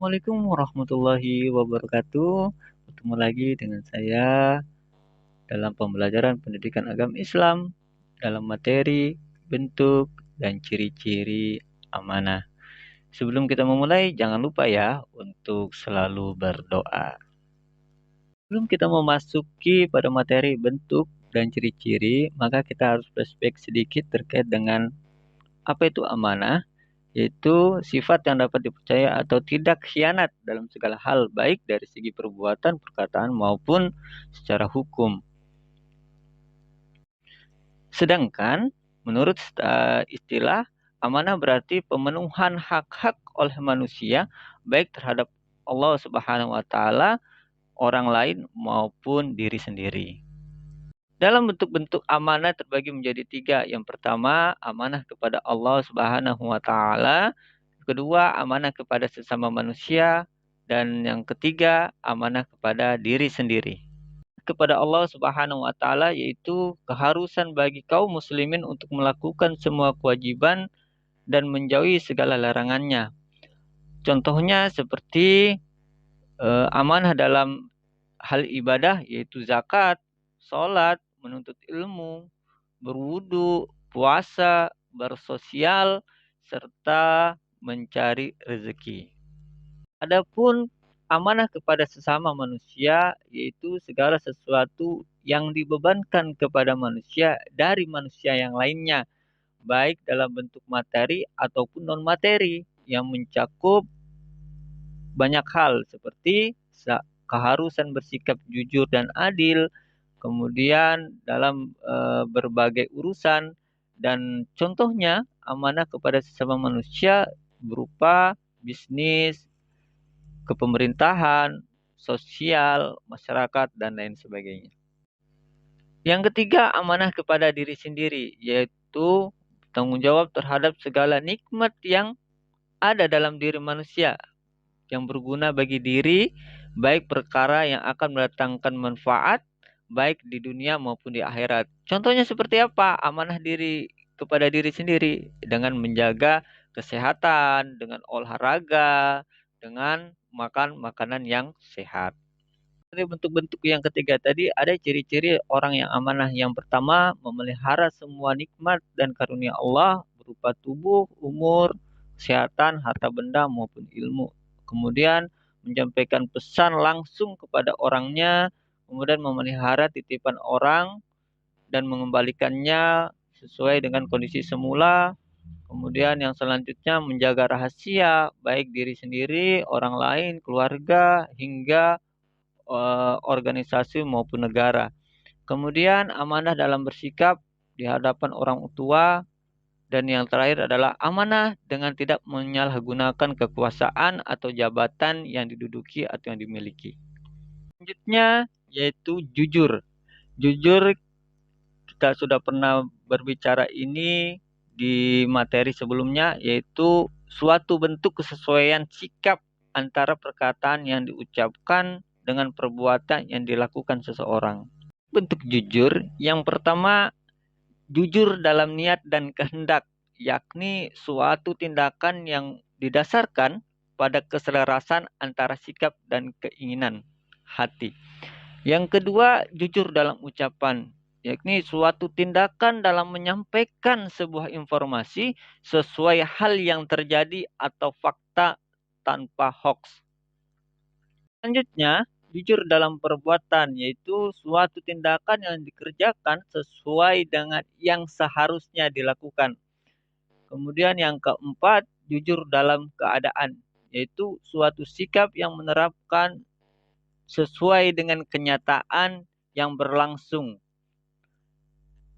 Assalamualaikum warahmatullahi wabarakatuh. Bertemu lagi dengan saya dalam pembelajaran pendidikan agama Islam dalam materi bentuk dan ciri-ciri amanah. Sebelum kita memulai, jangan lupa ya untuk selalu berdoa. Sebelum kita memasuki pada materi bentuk dan ciri-ciri, maka kita harus flashback sedikit terkait dengan apa itu amanah, yaitu sifat yang dapat dipercaya atau tidak khianat dalam segala hal, baik dari segi perbuatan, perkataan, maupun secara hukum. Sedangkan menurut istilah, amanah berarti pemenuhan hak-hak oleh manusia, baik terhadap Allah Subhanahu wa Ta'ala, orang lain, maupun diri sendiri. Dalam bentuk-bentuk amanah terbagi menjadi 3. Yang pertama, amanah kepada Allah Subhanahu wa Ta'ala. Kedua, amanah kepada sesama manusia. Dan yang ketiga, amanah kepada diri sendiri. Kepada Allah Subhanahu wa Ta'ala yaitu keharusan bagi kaum muslimin untuk melakukan semua kewajiban dan menjauhi segala larangannya. Contohnya seperti amanah dalam hal ibadah yaitu zakat, sholat, menuntut ilmu, berwudu, puasa, bersosial, serta mencari rezeki. Adapun amanah kepada sesama manusia yaitu segala sesuatu yang dibebankan kepada manusia dari manusia yang lainnya, baik dalam bentuk materi ataupun non-materi yang mencakup banyak hal seperti keharusan bersikap jujur dan adil, kemudian dalam berbagai urusan, dan contohnya amanah kepada sesama manusia berupa bisnis, kepemerintahan, sosial, masyarakat, dan lain sebagainya. Yang ketiga, amanah kepada diri sendiri, yaitu tanggung jawab terhadap segala nikmat yang ada dalam diri manusia yang berguna bagi diri, baik perkara yang akan mendatangkan manfaat baik di dunia maupun di akhirat. Contohnya seperti apa? Amanah diri kepada diri sendiri dengan menjaga kesehatan, dengan olahraga, dengan makan makanan yang sehat. Dari bentuk-bentuk yang ketiga tadi ada ciri-ciri orang yang amanah. Yang pertama, memelihara semua nikmat dan karunia Allah berupa tubuh, umur, kesehatan, harta benda maupun ilmu. Kemudian menyampaikan pesan langsung kepada orangnya, kemudian memelihara titipan orang dan mengembalikannya sesuai dengan kondisi semula. Kemudian yang selanjutnya menjaga rahasia baik diri sendiri, orang lain, keluarga, hingga organisasi maupun negara. Kemudian amanah dalam bersikap di hadapan orang tua. Dan yang terakhir adalah amanah dengan tidak menyalahgunakan kekuasaan atau jabatan yang diduduki atau yang dimiliki. Selanjutnya yaitu jujur. Jujur kita sudah pernah berbicara ini di materi sebelumnya, yaitu suatu bentuk kesesuaian sikap antara perkataan yang diucapkan dengan perbuatan yang dilakukan seseorang. Bentuk jujur yang pertama, jujur dalam niat dan kehendak, yakni suatu tindakan yang didasarkan pada keselarasan antara sikap dan keinginan hati. Yang kedua, jujur dalam ucapan, yakni suatu tindakan dalam menyampaikan sebuah informasi sesuai hal yang terjadi atau fakta tanpa hoax. Selanjutnya, jujur dalam perbuatan, yaitu suatu tindakan yang dikerjakan sesuai dengan yang seharusnya dilakukan. Kemudian yang keempat, jujur dalam keadaan, yaitu suatu sikap yang menerapkan sesuai dengan kenyataan yang berlangsung.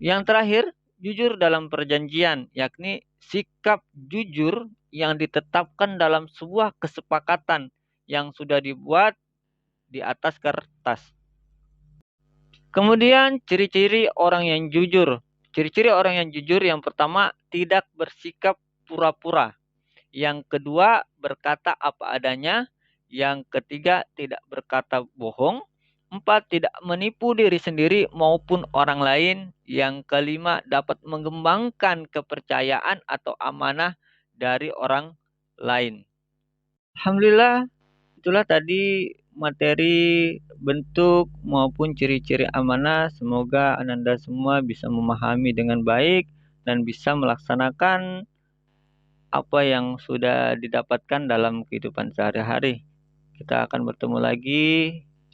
Yang terakhir, jujur dalam perjanjian, yakni sikap jujur yang ditetapkan dalam sebuah kesepakatan yang sudah dibuat di atas kertas. Kemudian ciri-ciri orang yang jujur. Ciri-ciri orang yang jujur yang pertama, tidak bersikap pura-pura. Yang kedua, berkata apa adanya. Yang ketiga, tidak berkata bohong. 4, tidak menipu diri sendiri maupun orang lain. Yang kelima, dapat mengembangkan kepercayaan atau amanah dari orang lain. Alhamdulillah, Itulah tadi materi, bentuk maupun ciri-ciri amanah. Semoga Ananda semua bisa memahami dengan baik dan bisa melaksanakan apa yang sudah didapatkan dalam kehidupan sehari-hari. Kita akan bertemu lagi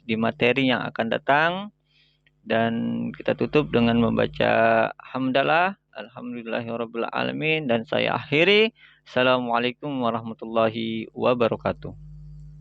di materi yang akan datang dan kita tutup dengan membaca hamdalah, alhamdulillahirabbil alamin, dan saya akhiri. Assalamualaikum warahmatullahi wabarakatuh.